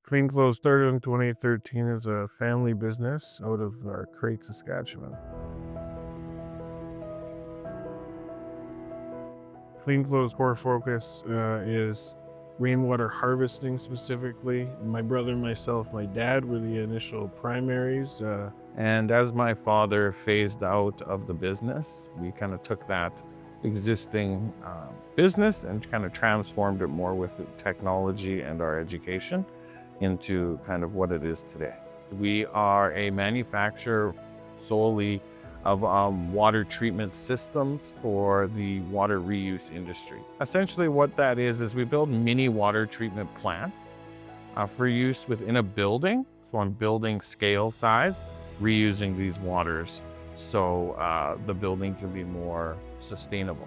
Cleanflo started in 2013 as a family business out of Crate, Saskatchewan. Cleanflow's core focus is rainwater harvesting specifically. My brother, myself, my dad were the initial primaries. And as my father phased out of the business, we kind of took that existing business and kind of transformed it more with technology and our education into kind of what it is today. We are a manufacturer solely of water treatment systems for the water reuse industry. Essentially what that is we build mini water treatment plants for use within a building, so on building scale size, reusing these waters so the building can be more sustainable.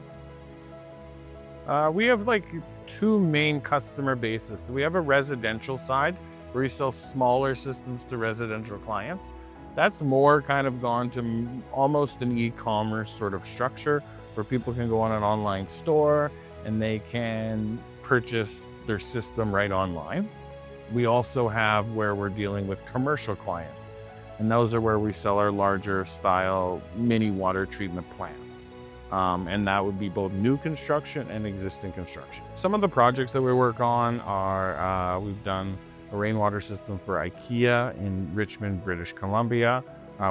We have like two main customer bases. So we have a residential side where we sell smaller systems to residential clients. That's more kind of gone to almost an e-commerce sort of structure where people can go on an online store and they can purchase their system right online. We also have where we're dealing with commercial clients, and those are where we sell our larger style mini water treatment plants. And that would be both new construction and existing construction. Some of the projects that we work on are, we've done a rainwater system for IKEA in Richmond, British Columbia.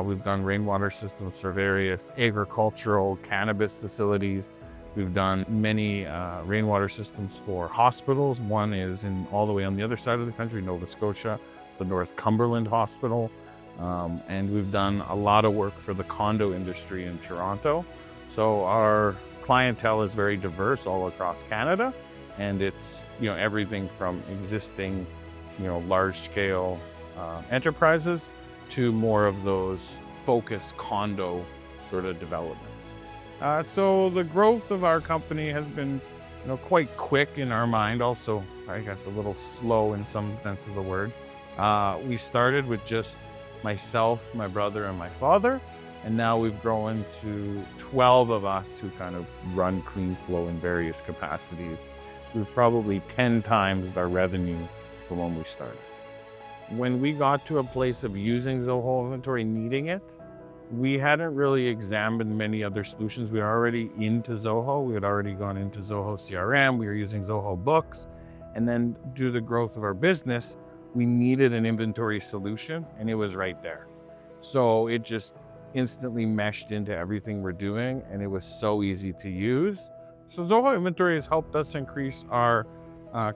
We've done rainwater systems for various agricultural cannabis facilities. We've done many rainwater systems for hospitals. One is all the way on the other side of the country, Nova Scotia, the North Cumberland Hospital. And we've done a lot of work for the condo industry in Toronto. So our clientele is very diverse all across Canada, and it's everything from existing large scale enterprises to more of those focused condo sort of developments. So the growth of our company has been quite quick in our mind, also I guess a little slow in some sense of the word. We started with just myself, my brother, and my father. And now we've grown to 12 of us who kind of run Cleanflo in various capacities. We've probably 10 times our revenue from when we started. When we got to a place of using Zoho Inventory, needing it, we hadn't really examined many other solutions. We were already into Zoho. We had already gone into Zoho CRM. We were using Zoho Books. And then due to the growth of our business, we needed an inventory solution, and it was right there. So it just instantly meshed into everything we're doing, and it was so easy to use. So Zoho Inventory has helped us increase our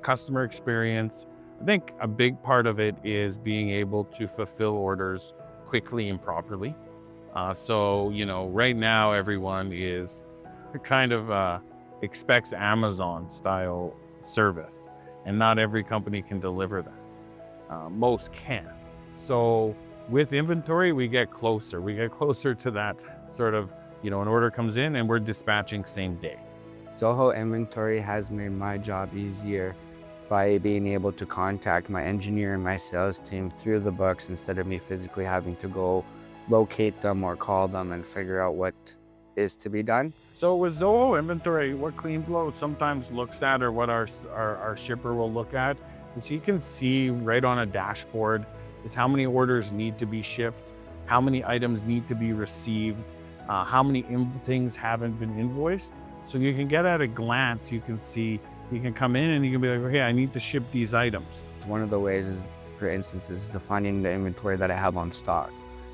customer experience. I think a big part of it is being able to fulfill orders quickly and properly. So right now everyone is kind of expects Amazon style service, and not every company can deliver that. Most can't. So with inventory, we get closer. We get closer to that sort of, an order comes in and we're dispatching same day. Zoho Inventory has made my job easier by being able to contact my engineer and my sales team through the books instead of me physically having to go locate them or call them and figure out what is to be done. So with Zoho Inventory, what Cleanflo sometimes looks at, or what our shipper will look at, is he can see right on a dashboard is how many orders need to be shipped, how many items need to be received, how many things haven't been invoiced. So you can get at a glance, you can see, you can come in and you can be like, okay, I need to ship these items. One of the ways is, for instance, is defining the inventory that I have on stock.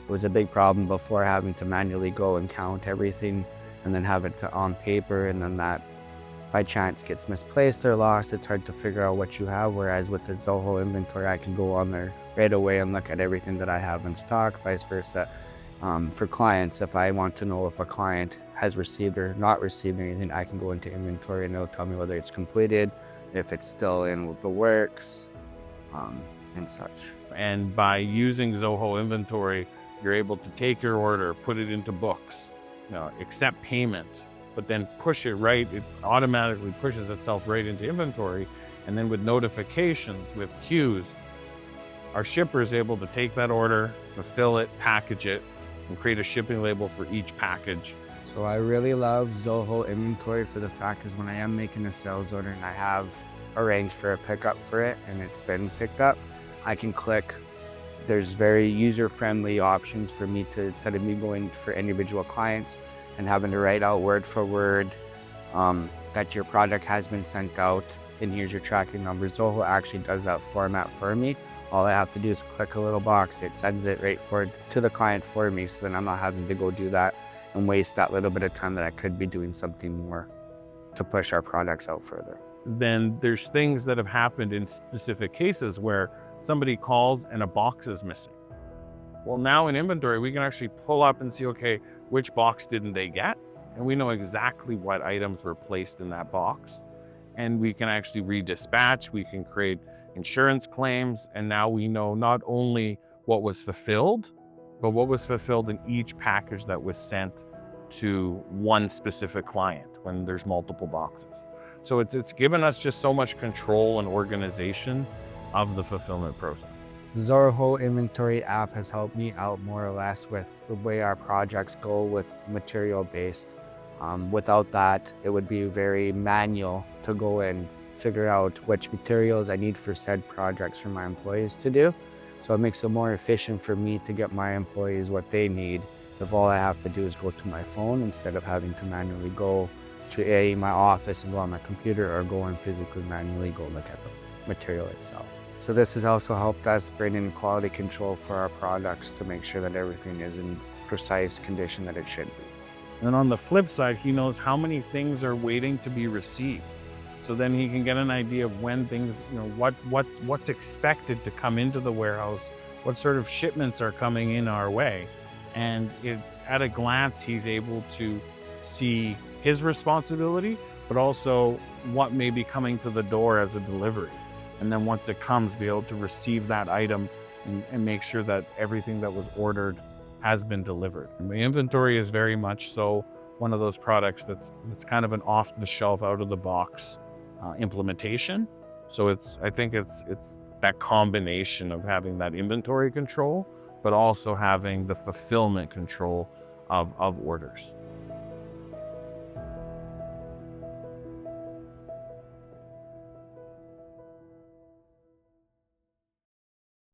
It was a big problem before, having to manually go and count everything and then have it on paper, and then that by chance gets misplaced or lost. It's hard to figure out what you have, whereas with the Zoho Inventory, I can go on there right away and look at everything that I have in stock, vice versa. For clients, if I want to know if a client has received or not received anything, I can go into inventory and it'll tell me whether it's completed, if it's still in the works, and such. And by using Zoho Inventory, you're able to take your order, put it into books, accept payment, but then push it right, it automatically pushes itself right into inventory. And then with notifications, with queues, our shipper is able to take that order, fulfill it, package it, and create a shipping label for each package. So I really love Zoho Inventory for the fact is when I am making a sales order and I have arranged for a pickup for it and it's been picked up, I can click. There's very user-friendly options for me to, instead of me going for individual clients and having to write out word for word that your product has been sent out and here's your tracking number. Zoho actually does that format for me. All I have to do is click a little box. It sends it right forward to the client for me, so then I'm not having to go do that and waste that little bit of time that I could be doing something more to push our products out further. Then there's things that have happened in specific cases where somebody calls and a box is missing. Well, now in inventory, we can actually pull up and see, okay, which box didn't they get? And we know exactly what items were placed in that box. And we can actually redispatch, we can create insurance claims. And now we know not only what was fulfilled, but what was fulfilled in each package that was sent to one specific client when there's multiple boxes. So it's given us just so much control and organization of the fulfillment process. Zoho Inventory app has helped me out more or less with the way our projects go with material based. Without that, it would be very manual to go and figure out which materials I need for said projects for my employees to do. So it makes it more efficient for me to get my employees what they need if all I have to do is go to my phone instead of having to manually go to my office and go on my computer or go and physically manually go look at the material itself. So this has also helped us bring in quality control for our products to make sure that everything is in precise condition that it should be. And on the flip side, he knows how many things are waiting to be received. So then he can get an idea of when things, what's expected to come into the warehouse, what sort of shipments are coming in our way. And at a glance, he's able to see his responsibility, but also what may be coming to the door as a delivery. And then once it comes, be able to receive that item and make sure that everything that was ordered has been delivered. And the inventory is very much so one of those products that's kind of an off-the-shelf, out-of-the-box implementation. So I think it's that combination of having that inventory control, but also having the fulfillment control of orders.